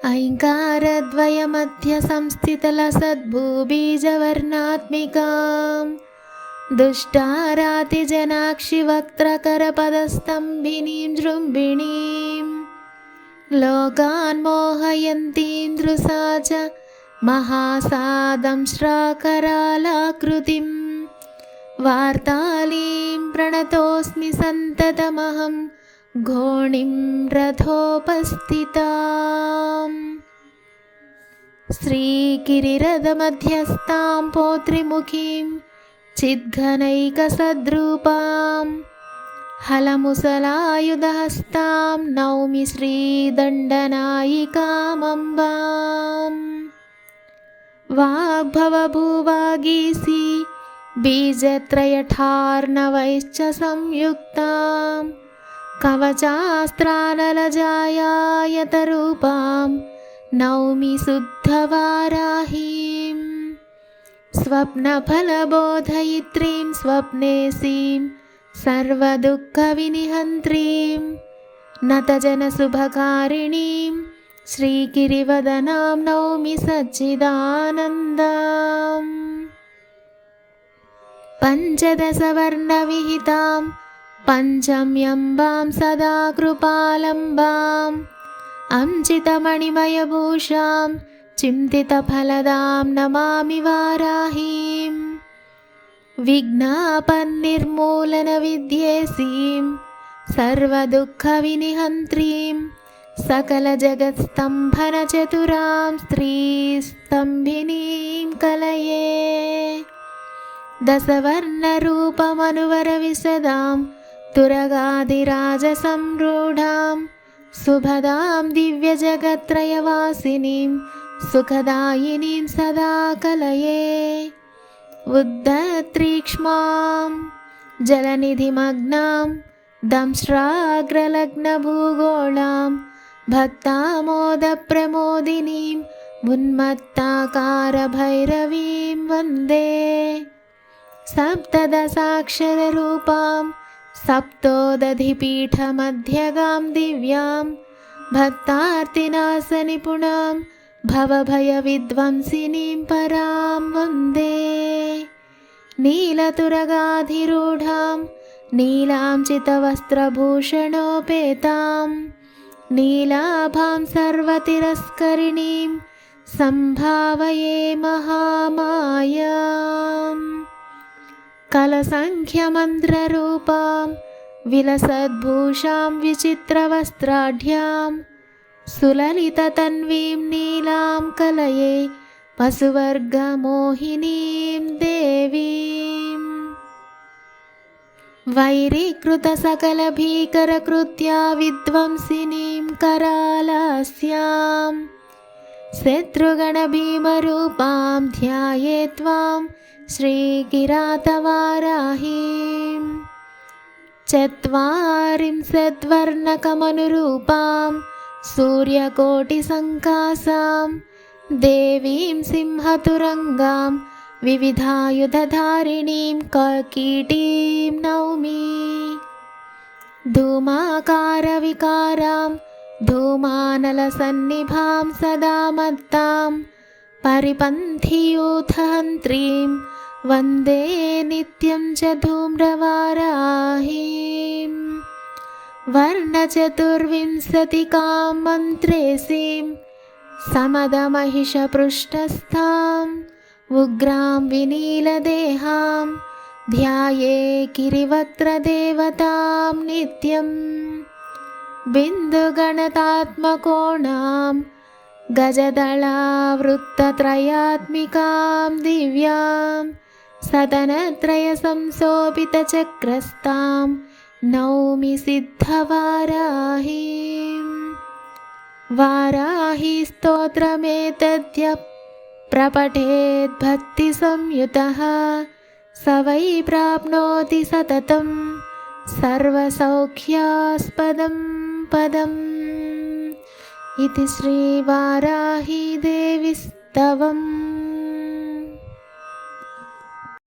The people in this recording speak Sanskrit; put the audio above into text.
ऐङ्कारद्वयमध्यसंस्थितलसद्भूबीजवर्णात्मिकां दुष्टारातिजनाक्षिवक्त्रकरपदस्तम्भिनीं जृम्भिणीं लोकान् मोहयन्तीं दृशा च महासादंश्राकरालाकृतिं वार्तालीं प्रणतोऽस्मि सन्ततमहं घोणीं रथोपस्थिताम्। श्रीगिरिरथमध्यस्थां पौत्रिमुखीं चिद्घनैकसद्रूपां हलमुसलायुधहस्तां नौमि श्रीदण्डनायिकामम्बाम्। वाग्भवभुवागीसी बीजत्रयठार्णवैश्च संयुक्तां कवचास्त्रानलजायायतरूपां नौमि शुद्धवाराहीं। स्वप्नफलबोधयित्रीं स्वप्नेसीं सर्वदुःखविनिहन्त्रीं नतजनशुभकारिणीं श्रीगिरिवदनां नौमि सच्चिदानन्दाम्। पञ्चदशवर्णविहितां पञ्चम्यम्बां सदा कृपालम्बाम् अंचितमणिमयभूषां चिन्तितफलदां नमामि वाराहीं। विघ्नापन्निर्मूलनविद्येसीं सर्वदुःखविनिहन्त्रीं सकलजगत्स्तम्भनचतुरां स्त्रीस्तम्भिनीं कलये। दशवर्णरूपमनुवरविशदां तुरगादिराजसंरूढां सुभदां दिव्यजगत्त्रयवासिनीं सुखदायिनीं सदा कलये। उद्धत्रीक्ष्मां जलनिधिमग्नां दंष्ट्राग्रलग्नभूगोळां भक्तामोदप्रमोदिनीं उन्मत्ताकारभैरवीं वन्दे। सप्तदशाक्षररूपां सप्तोदधिपीठमध्यगां दिव्यां भक्तार्तिनाशनिपुणां भवभयविध्वंसिनीं परां वन्दे। नीलतुरगाधिरूढां नीलां चितवस्त्रभूषणोपेतां नीलाभां सर्वतिरस्करिणीं सम्भावये महामायाम्। कलसङ्ख्यमन्त्ररूपां विलसद्भूषां विचित्रवस्त्राढ्यां सुललिततन्वीं नीलां कलये पशुवर्गमोहिनीं देवीम्। वैरीकृतसकलभीकरकृत्या विध्वंसिनीं करालस्यां शत्रुगणभीमरूपां ध्याये त्वां श्रीगिरातवाराहीं। चत्वारिंशद्वर्णकमनुरूपां सूर्यकोटिसङ्कासां देवीं सिंहतुरङ्गां विविधायुधधारिणीं ककीटीं नौमि। धूमाकारविकारां धूमानलसन्निभां सदा मत्तां परिपन्थियूथहन्त्रीं वन्दे नित्यं च धूम्रवाराहीं। वर्णचतुर्विंशतिकां मन्त्रेसीं समदमहिषपृष्ठस्थां उग्रां विनीलदेहां ध्याये गिरिवक्त्रदेवतां नित्यं। बिन्दुगणतात्मकोणां गजदलावृत्तत्रयात्मिकां दिव्यां सदनत्रयसंशोभितचक्रस्तां नौमि सिद्धवाराहीं। वाराहीस्तोत्रमेतद्य प्रपठेत् भक्तिसंयुतः स वै प्राप्नोति सततं सर्वसौख्यास्पदं पदम्। इति श्रीवाराहीदेवी स्तवम्।